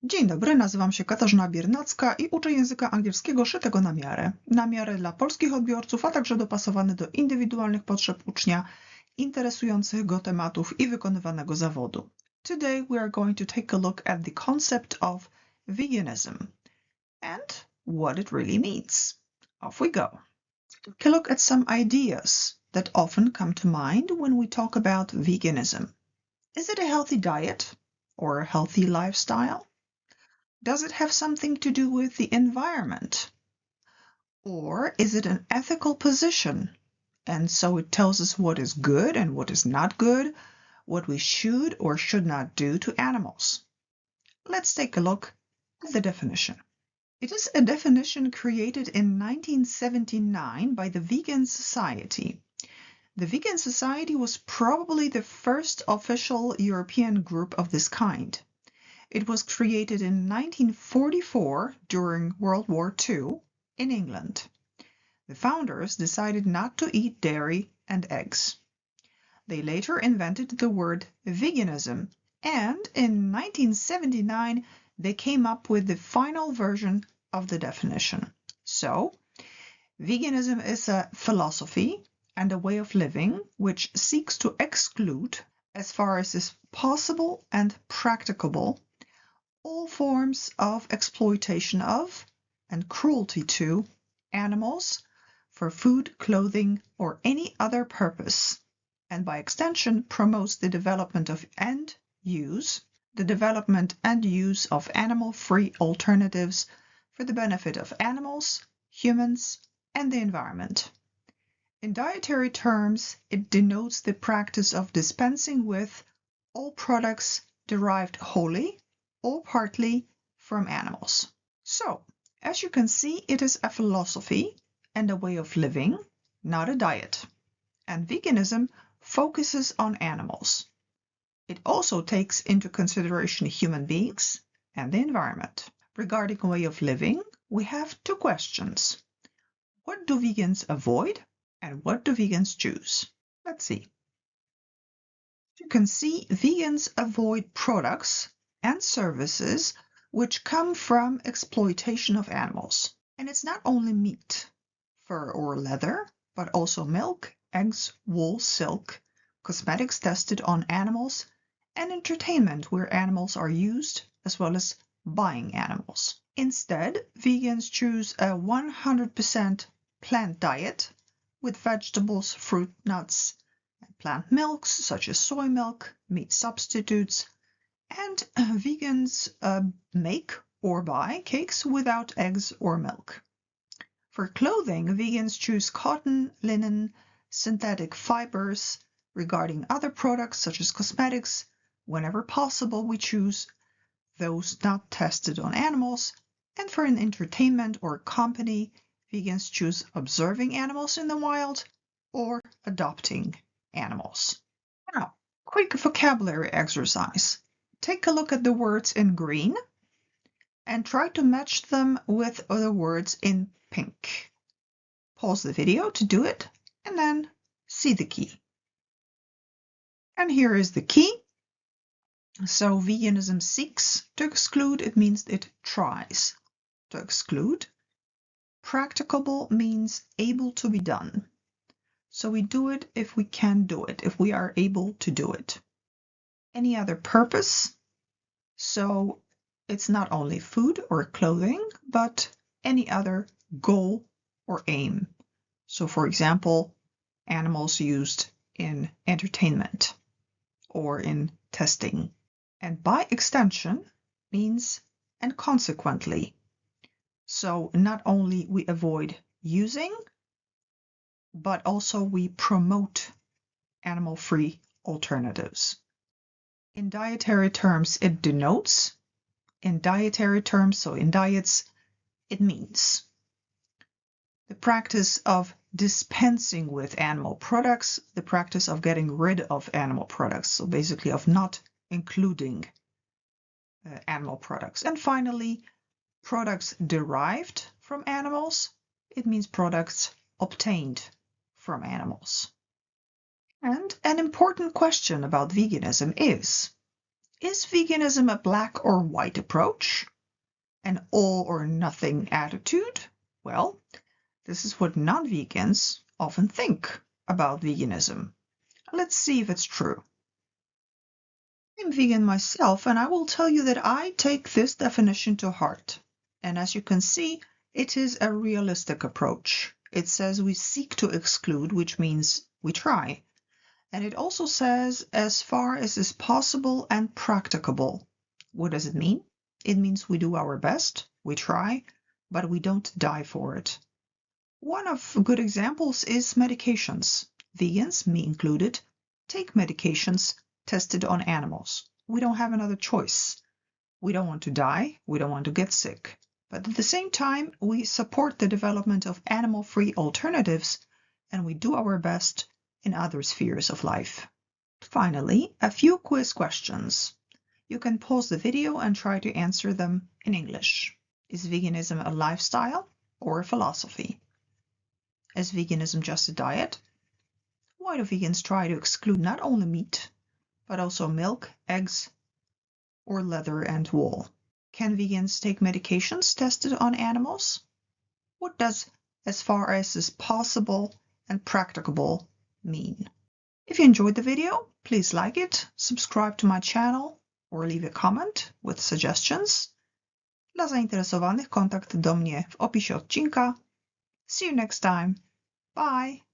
Dzień dobry, nazywam się Katarzyna Biernacka i uczę języka angielskiego szytego na miarę. Na miarę dla polskich odbiorców, a także dopasowany do indywidualnych potrzeb ucznia, interesujących go tematów i wykonywanego zawodu. Today we are going to take a look at the concept of veganism and what it really means. Off we go. Take a look at some ideas that often come to mind when we talk about veganism. Is it a healthy diet or a healthy lifestyle? Does it have something to do with the environment? Or is it an ethical position? And so it tells us what is good and what is not good, what we should or should not do to animals. Let's take a look at the definition. It is a definition created in 1979 by the Vegan Society. The Vegan Society was probably the first official European group of this kind. It was created in 1944 during World War II in England. The founders decided not to eat dairy and eggs. They later invented the word veganism, and in 1979 they came up with the final version of the definition. So, veganism is a philosophy and a way of living which seeks to exclude, as far as is possible and practicable, all forms of exploitation of and cruelty to animals for food, clothing, or any other purpose, and by extension promotes the development and use of animal-free alternatives for the benefit of animals, humans, and the environment. In dietary terms, it denotes the practice of dispensing with all products derived wholly or partly from animals. So, as you can see, it is a philosophy and a way of living, not a diet. And veganism focuses on animals. It also takes into consideration human beings and the environment. Regarding a way of living, we have two questions. What do vegans avoid and what do vegans choose? Let's see. You can see vegans avoid products and services which come from exploitation of animals. And it's not only meat, fur or leather, but also milk, eggs, wool, silk, cosmetics tested on animals, and entertainment where animals are used, as well as buying animals. Instead, vegans choose a 100% plant diet with vegetables, fruit, nuts, and plant milks such as soy milk, meat substitutes, and vegans make or buy cakes without eggs or milk. For clothing, vegans choose cotton, linen, synthetic fibers. Regarding other products such as cosmetics, whenever possible, we choose those not tested on animals. And for an entertainment or company, vegans choose observing animals in the wild or adopting animals. Now, quick vocabulary exercise. Take a look at the words in green and try to match them with the words in pink. Pause the video to do it and then see the key. And here is the key. So veganism seeks to exclude, it means it tries to exclude. Practicable means able to be done. So we do it if we can do it, if we are able to do it. Any other purpose? So it's not only food or clothing, but any other goal or aim. So for example, animals used in entertainment or in testing. And by extension means and consequently. So not only we avoid using, but also we promote animal-free alternatives. In dietary terms, it denotes. In dietary terms, so in diets, it means the practice of dispensing with animal products, the practice of getting rid of animal products, so basically of not including animal products. And finally, products derived from animals, it means products obtained from animals. And an important question about veganism is Is veganism a black or white approach? An all or nothing attitude? Well, this is what non-vegans often think about veganism. Let's see if it's true. I'm vegan myself, and I will tell you that I take this definition to heart. And as you can see, it is a realistic approach. It says we seek to exclude, which means we try. And it also says as far as is possible and practicable. What does it mean? It means we do our best, we try, but we don't die for it. One of good examples is medications. Vegans, me included, take medications tested on animals. We don't have another choice. We don't want to die, we don't want to get sick. But at the same time, we support the development of animal-free alternatives, and we do our best in other spheres of life. Finally, a few quiz questions. You can pause the video and try to answer them in English. Is veganism a lifestyle or a philosophy? Is veganism just a diet? Why do vegans try to exclude not only meat, but also milk, eggs, or leather and wool? Can vegans take medications tested on animals? What does as far as is possible and practicable mean? If you enjoyed the video, please like it, subscribe to my channel, or leave a comment with suggestions. Dla zainteresowanych kontakt do mnie w opisie odcinka. See you next time. Bye!